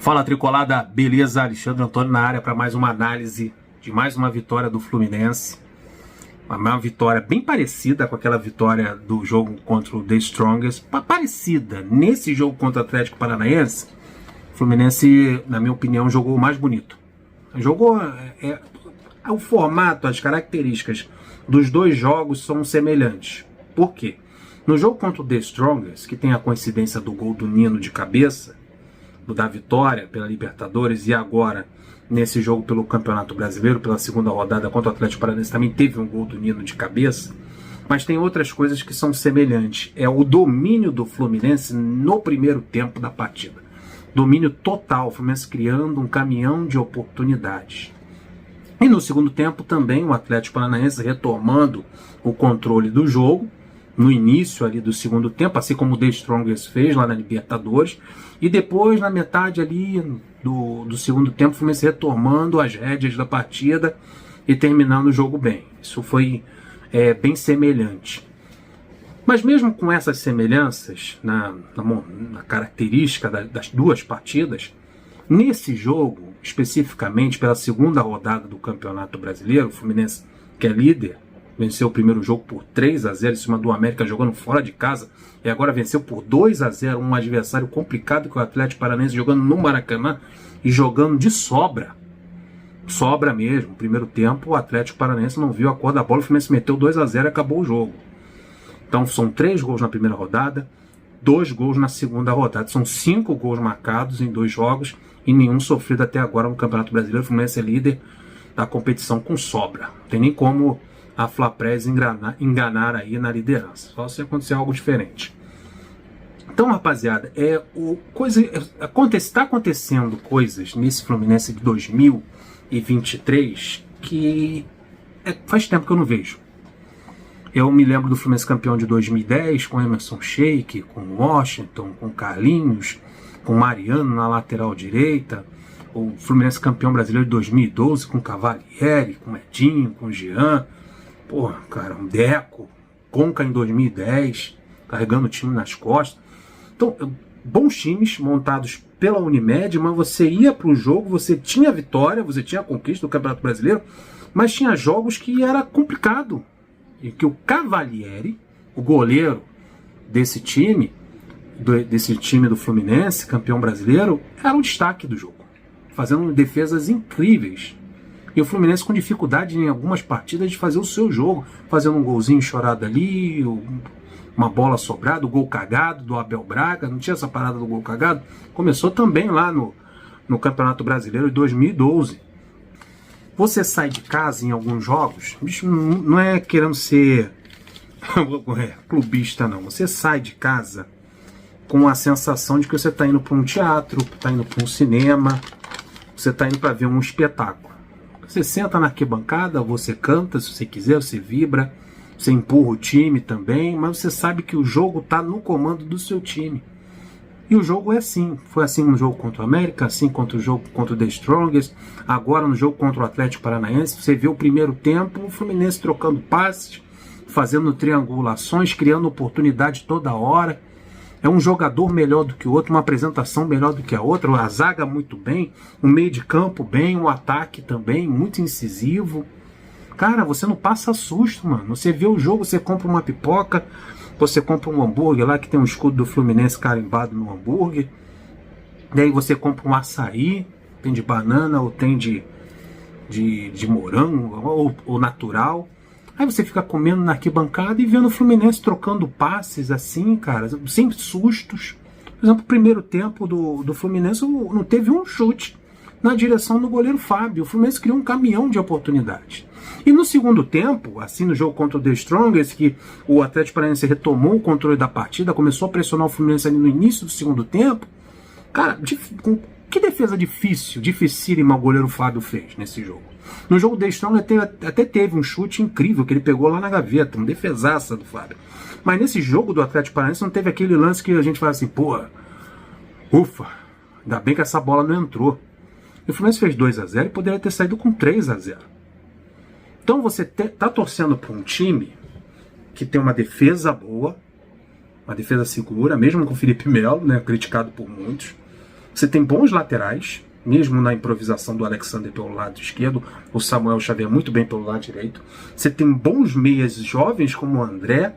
Fala, Tricolada, beleza? Alexandre Antônio na área para mais uma análise de mais uma vitória do Fluminense. Uma vitória bem parecida com aquela vitória do jogo contra o The Strongest. Parecida. Nesse jogo contra o Atlético Paranaense, o Fluminense, na minha opinião, jogou mais bonito. Jogou... o formato, as características dos dois jogos são semelhantes. Por quê? No jogo contra o The Strongest, que tem a coincidência do gol do Nino de cabeça, da vitória pela Libertadores, e agora nesse jogo pelo Campeonato Brasileiro, pela segunda rodada contra o Atlético Paranaense, também teve um gol do Nino de cabeça, mas tem outras coisas que são semelhantes. É o domínio do Fluminense no primeiro tempo da partida. Domínio total, o Fluminense criando um caminhão de oportunidades. E no segundo tempo também o Atlético Paranaense retomando o controle do jogo, no início ali do segundo tempo, assim como o The Strongest fez lá na Libertadores, e depois na metade ali do segundo tempo o Fluminense retomando as rédeas da partida e terminando o jogo bem. Isso foi bem semelhante. Mas mesmo com essas semelhanças na característica das duas partidas, nesse jogo, especificamente pela segunda rodada do Campeonato Brasileiro, o Fluminense, que é líder, venceu o primeiro jogo por 3-0 em cima do América, jogando fora de casa, e agora venceu por 2-0 um adversário complicado, que é o Atlético Paranaense, jogando no Maracanã e jogando de sobra. Sobra mesmo. Primeiro tempo, o Atlético Paranaense não viu a cor da bola, o Fluminense meteu 2-0 e acabou o jogo. Então são 3 gols na primeira rodada, 2 gols na segunda rodada. São 5 gols marcados em 2 jogos e nenhum sofrido até agora no Campeonato Brasileiro. O Fluminense é líder da competição com sobra. Não tem nem como a Flapress enganar aí na liderança, só se acontecer algo diferente. Então, rapaziada, está acontecendo coisas nesse Fluminense de 2023 que faz tempo que eu não vejo. Eu me lembro do Fluminense campeão de 2010 com Emerson Sheik, com Washington, com Carlinhos, com Mariano na lateral direita. O Fluminense campeão brasileiro de 2012 com Cavalieri, com Edinho, com Jean. Porra, cara, um Deco, Conca em 2010, carregando o time nas costas. Então, bons times montados pela Unimed, mas você ia para o jogo, você tinha vitória, você tinha a conquista do Campeonato Brasileiro, mas tinha jogos que era complicado. E que o Cavalieri, o goleiro desse time do Fluminense, campeão brasileiro, era o destaque do jogo, fazendo defesas incríveis. E o Fluminense com dificuldade em algumas partidas de fazer o seu jogo, fazendo um golzinho chorado ali, uma bola sobrada, o gol cagado do Abel Braga. Não tinha essa parada do gol cagado? Começou também lá no Campeonato Brasileiro de 2012. Você sai de casa em alguns jogos, bicho, não é querendo ser clubista não, você sai de casa com a sensação de que você está indo para um teatro, está indo para um cinema, você está indo para ver um espetáculo. Você senta na arquibancada, você canta se você quiser, você vibra, você empurra o time também, mas você sabe que o jogo está no comando do seu time. E o jogo é assim. Foi assim no jogo contra o América, assim contra o jogo contra o The Strongest, agora no jogo contra o Atlético Paranaense. Você vê o primeiro tempo, o Fluminense trocando passes, fazendo triangulações, criando oportunidade toda hora. É um jogador melhor do que o outro, uma apresentação melhor do que a outra, a zaga muito bem, o meio de campo bem, o ataque também, muito incisivo. Cara, você não passa susto, mano. Você vê o jogo, você compra uma pipoca, você compra um hambúrguer lá que tem um escudo do Fluminense carimbado no hambúrguer. Daí você compra um açaí, tem de banana ou tem de morango ou natural. Aí você fica comendo na arquibancada e vendo o Fluminense trocando passes assim, cara, sem sustos. Por exemplo, o primeiro tempo do Fluminense não teve um chute na direção do goleiro Fábio. O Fluminense criou um caminhão de oportunidades. E no segundo tempo, assim no jogo contra o The Strongest, que o Atlético Paranaense retomou o controle da partida, começou a pressionar o Fluminense ali no início do segundo tempo. Cara, que defesa dificílima o goleiro Fábio fez nesse jogo. No jogo do The Strongest até teve um chute incrível que ele pegou lá na gaveta, uma defesaça do Fábio. Mas nesse jogo do Atlético Paranaense não teve aquele lance que a gente fala assim, pô, ufa, ainda bem que essa bola não entrou. E o Fluminense fez 2-0 e poderia ter saído com 3-0. Então você tá torcendo para um time que tem uma defesa boa, uma defesa segura, mesmo com o Felipe Melo, né, criticado por muitos, Você tem bons laterais, mesmo na improvisação do Alexander pelo lado esquerdo, o Samuel Xavier muito bem pelo lado direito. Você tem bons meias jovens como o André,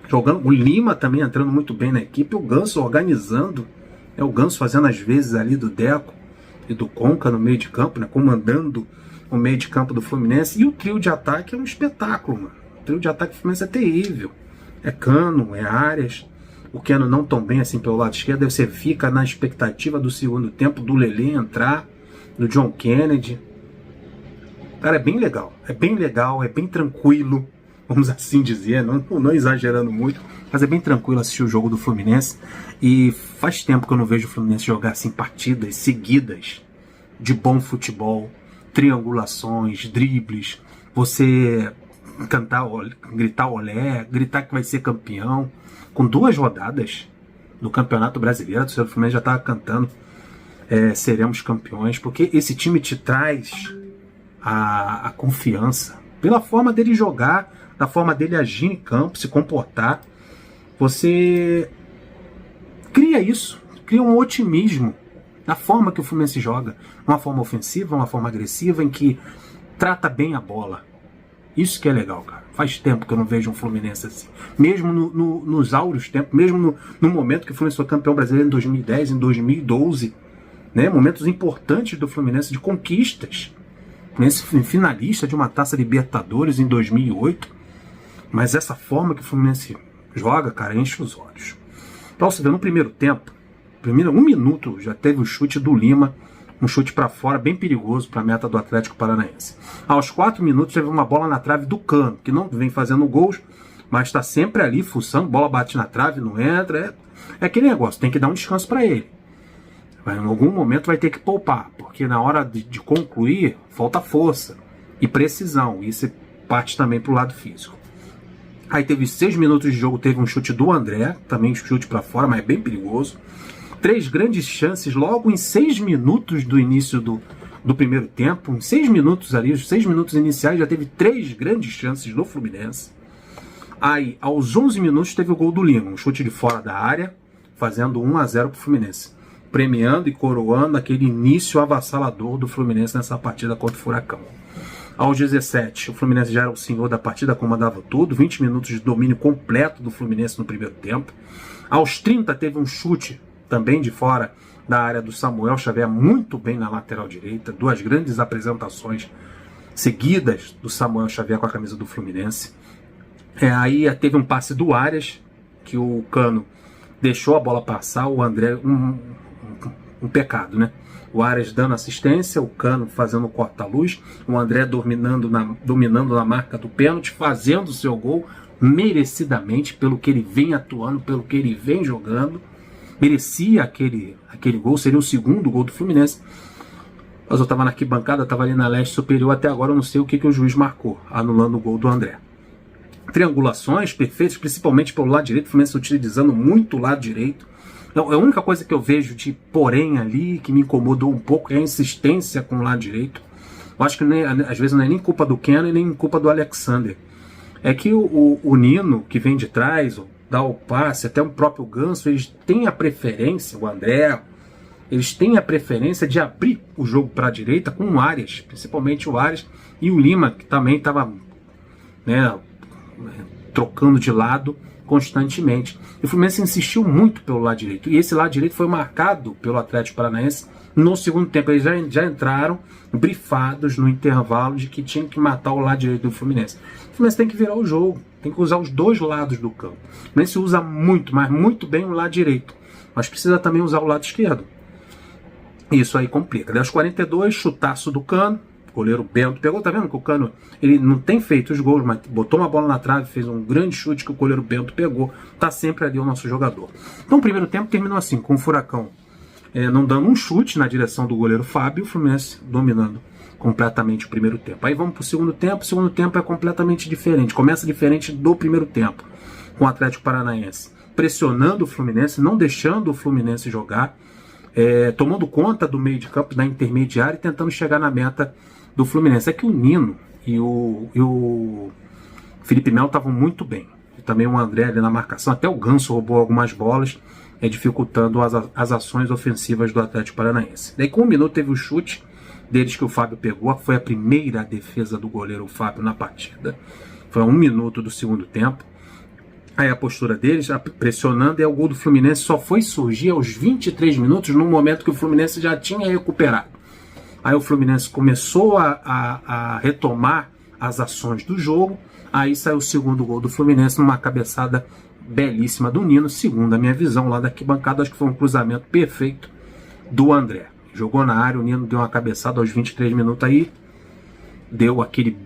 jogando, o Lima também entrando muito bem na equipe, o Ganso organizando, o Ganso fazendo as vezes ali do Deco e do Conca no meio de campo, né, comandando o meio de campo do Fluminense. E o trio de ataque é um espetáculo, mano. O trio de ataque do Fluminense é terrível. É Cano, é Arias. O Keno não tão bem assim pelo lado esquerdo. Você fica na expectativa do segundo tempo, do Lelê entrar, do John Kennedy. Cara, é bem legal, é bem tranquilo, vamos assim dizer, não exagerando muito, mas é bem tranquilo assistir o jogo do Fluminense. E faz tempo que eu não vejo o Fluminense jogar assim partidas seguidas de bom futebol, triangulações, dribles, você cantar, gritar olé, gritar que vai ser campeão. Com 2 rodadas do Campeonato Brasileiro, o Fluminense já estava cantando seremos campeões, porque esse time te traz a confiança, pela forma dele jogar, da forma dele agir em campo, se comportar. Você cria isso, cria um otimismo na forma que o Fluminense joga, uma forma ofensiva, uma forma agressiva, em que trata bem a bola. Isso que é legal, cara. Faz tempo que eu não vejo um Fluminense assim. Mesmo nos áureos tempos, mesmo no momento que o Fluminense foi campeão brasileiro em 2010, em 2012, né? Momentos importantes do Fluminense de conquistas. O Fluminense finalista de uma Taça Libertadores em 2008. Mas essa forma que o Fluminense joga, cara, enche os olhos. Pra você ver, no primeiro tempo, um minuto, já teve o chute do Lima, um chute para fora, bem perigoso para a meta do Atlético Paranaense. Aos 4 minutos teve uma bola na trave do Cano, que não vem fazendo gols, mas está sempre ali, fuçando, bola bate na trave, não entra. É aquele negócio, tem que dar um descanso para ele. Em algum momento vai ter que poupar, porque na hora de concluir, falta força e precisão. Isso parte também para o lado físico. Aí teve 6 minutos de jogo, teve um chute do André, também chute para fora, mas é bem perigoso. 3 grandes chances logo em 6 minutos do início do primeiro tempo. Em 6 minutos ali, os 6 minutos iniciais, já teve 3 grandes chances do Fluminense. Aí, aos 11 minutos, teve o gol do Lima, um chute de fora da área, fazendo 1-0 para o Fluminense, premiando e coroando aquele início avassalador do Fluminense nessa partida contra o Furacão. Aos 17, o Fluminense já era o senhor da partida, comandava tudo, 20 minutos de domínio completo do Fluminense no primeiro tempo. Aos 30, teve um chute também de fora da área do Samuel Xavier, muito bem na lateral direita. 2 grandes apresentações seguidas do Samuel Xavier com a camisa do Fluminense. Aí teve um passe do Arias, que o Cano deixou a bola passar, o André, um pecado, né? O Arias dando assistência, o Cano fazendo o corta-luz, o André dominando na marca do pênalti, fazendo o seu gol merecidamente, pelo que ele vem atuando, pelo que ele vem jogando. Merecia aquele gol, seria o segundo gol do Fluminense. Mas eu estava na arquibancada, estava ali na leste superior, até agora eu não sei o que o juiz marcou, anulando o gol do André. Triangulações perfeitas, principalmente pelo lado direito, o Fluminense utilizando muito o lado direito. Então, a única coisa que eu vejo de porém ali, que me incomodou um pouco, é a insistência com o lado direito. Eu acho que às vezes não é nem culpa do Keno e nem culpa do Alexander. É que o Nino, que vem de trás, dá o passe, até o próprio Ganso, eles têm a preferência, o André, eles têm a preferência de abrir o jogo para a direita com o Arias, principalmente o Arias e o Lima, que também estava, né, trocando de lado constantemente. E o Fluminense insistiu muito pelo lado direito, e esse lado direito foi marcado pelo Atlético Paranaense no segundo tempo. Eles já entraram brifados no intervalo de que tinham que matar o lado direito do Fluminense. O Fluminense tem que virar o jogo, tem que usar os 2 lados do campo. O Fluminense usa muito, mas muito bem o lado direito, mas precisa também usar o lado esquerdo. Isso aí complica. Aos 42, chutaço do Cano, o goleiro Bento pegou. Tá vendo que o Cano, ele não tem feito os gols, mas botou uma bola na trave, fez um grande chute que o goleiro Bento pegou. Tá sempre ali o nosso jogador. Então o primeiro tempo terminou assim, com o Furacão não dando um chute na direção do goleiro Fábio, o Fluminense dominando completamente o primeiro tempo. Aí vamos para o segundo tempo. O segundo tempo é completamente diferente, começa diferente do primeiro tempo, com o Atlético Paranaense pressionando o Fluminense, não deixando o Fluminense jogar, tomando conta do meio de campo, da intermediária, e tentando chegar na meta do Fluminense. É que o Nino e o Felipe Melo estavam muito bem, e também o André ali na marcação, até o Ganso roubou algumas bolas, dificultando as ações ofensivas do Atlético Paranaense. Daí com 1 minuto teve o chute deles que o Fábio pegou, foi a primeira defesa do goleiro Fábio na partida. Foi a 1 minuto do segundo tempo. Aí a postura deles, pressionando, e o gol do Fluminense só foi surgir aos 23 minutos, no momento que o Fluminense já tinha recuperado. Aí o Fluminense começou a retomar as ações do jogo, aí saiu o segundo gol do Fluminense numa cabeçada belíssima do Nino, segundo a minha visão lá da arquibancada, acho que foi um cruzamento perfeito do André. Jogou na área, o Nino deu uma cabeçada aos 23 minutos aí, deu aquele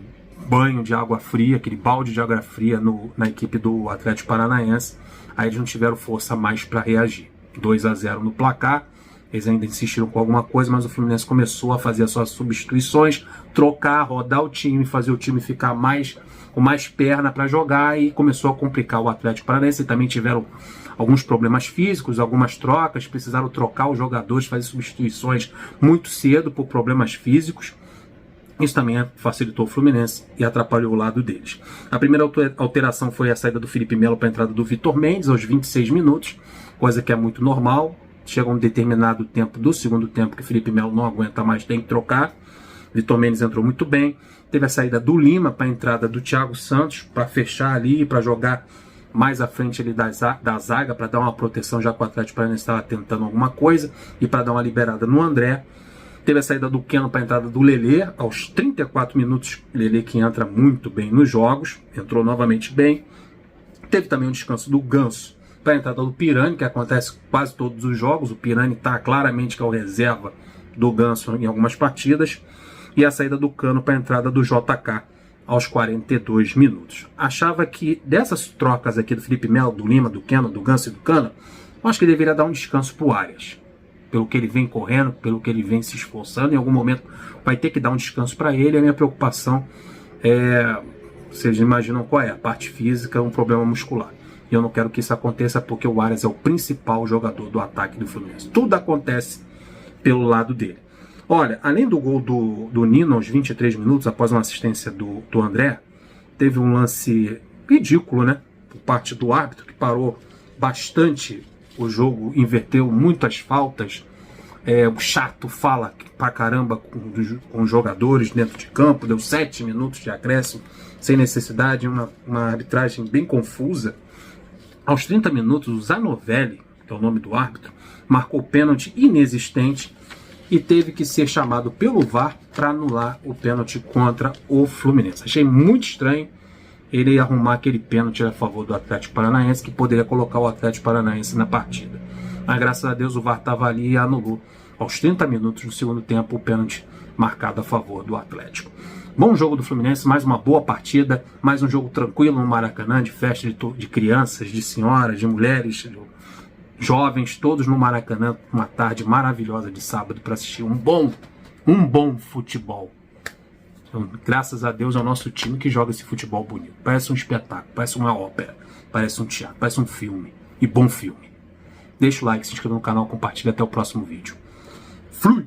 banho de água fria, aquele balde de água fria na equipe do Atlético Paranaense. Aí eles não tiveram força mais para reagir. 2-0 no placar, eles ainda insistiram com alguma coisa, mas o Fluminense começou a fazer as suas substituições, trocar, rodar o time, fazer o time ficar com mais perna para jogar, e começou a complicar o Atlético Paranaense. E também tiveram alguns problemas físicos, algumas trocas, precisaram trocar os jogadores, fazer substituições muito cedo por problemas físicos. Isso também facilitou o Fluminense e atrapalhou o lado deles. A primeira alteração foi a saída do Felipe Melo para a entrada do Vitor Mendes aos 26 minutos, coisa que é muito normal. Chega um determinado tempo do segundo tempo que o Felipe Melo não aguenta mais, tem que trocar. Vitor Mendes entrou muito bem. Teve a saída do Lima para a entrada do Thiago Santos, para fechar ali, para jogar mais à frente ali da zaga, para dar uma proteção, já que o Atlético Paranaense estava tentando alguma coisa, e para dar uma liberada no André. Teve a saída do Keno para a entrada do Lelê, aos 34 minutos, Lelê que entra muito bem nos jogos, entrou novamente bem. Teve também o descanso do Ganso para a entrada do Pirani, que acontece quase todos os jogos. O Pirani está claramente que é o reserva do Ganso em algumas partidas. E a saída do Cano para a entrada do JK aos 42 minutos. Achava que dessas trocas aqui do Felipe Melo, do Lima, do Keno, do Ganso e do Cano, eu acho que deveria dar um descanso para o Arias. Pelo que ele vem correndo, pelo que ele vem se esforçando, em algum momento vai ter que dar um descanso para ele. A minha preocupação é, vocês imaginam qual é? A parte física, um problema muscular. E eu não quero que isso aconteça, porque o Arias é o principal jogador do ataque do Fluminense. Tudo acontece pelo lado dele. Olha, além do gol do Nino aos 23 minutos, após uma assistência do André, teve um lance ridículo, né? Por parte do árbitro, que parou bastante o jogo, inverteu muitas faltas. O chato fala pra caramba com os jogadores dentro de campo, deu 7 minutos de acréscimo, sem necessidade, uma arbitragem bem confusa. Aos 30 minutos, o Zanovelli, que é o nome do árbitro, marcou pênalti inexistente e teve que ser chamado pelo VAR para anular o pênalti contra o Fluminense. Achei muito estranho ele arrumar aquele pênalti a favor do Atlético Paranaense, que poderia colocar o Atlético Paranaense na partida. Mas graças a Deus o VAR estava ali e anulou aos 30 minutos do segundo tempo o pênalti marcado a favor do Atlético. Bom jogo do Fluminense, mais uma boa partida, mais um jogo tranquilo no Maracanã, de festa de crianças, de senhoras, de mulheres, de jovens, todos no Maracanã, uma tarde maravilhosa de sábado para assistir um bom futebol. Então, graças a Deus é o nosso time que joga esse futebol bonito. Parece um espetáculo, parece uma ópera, parece um teatro, parece um filme. E bom filme. Deixa o like, se inscreva no canal, compartilha, até o próximo vídeo. Flui!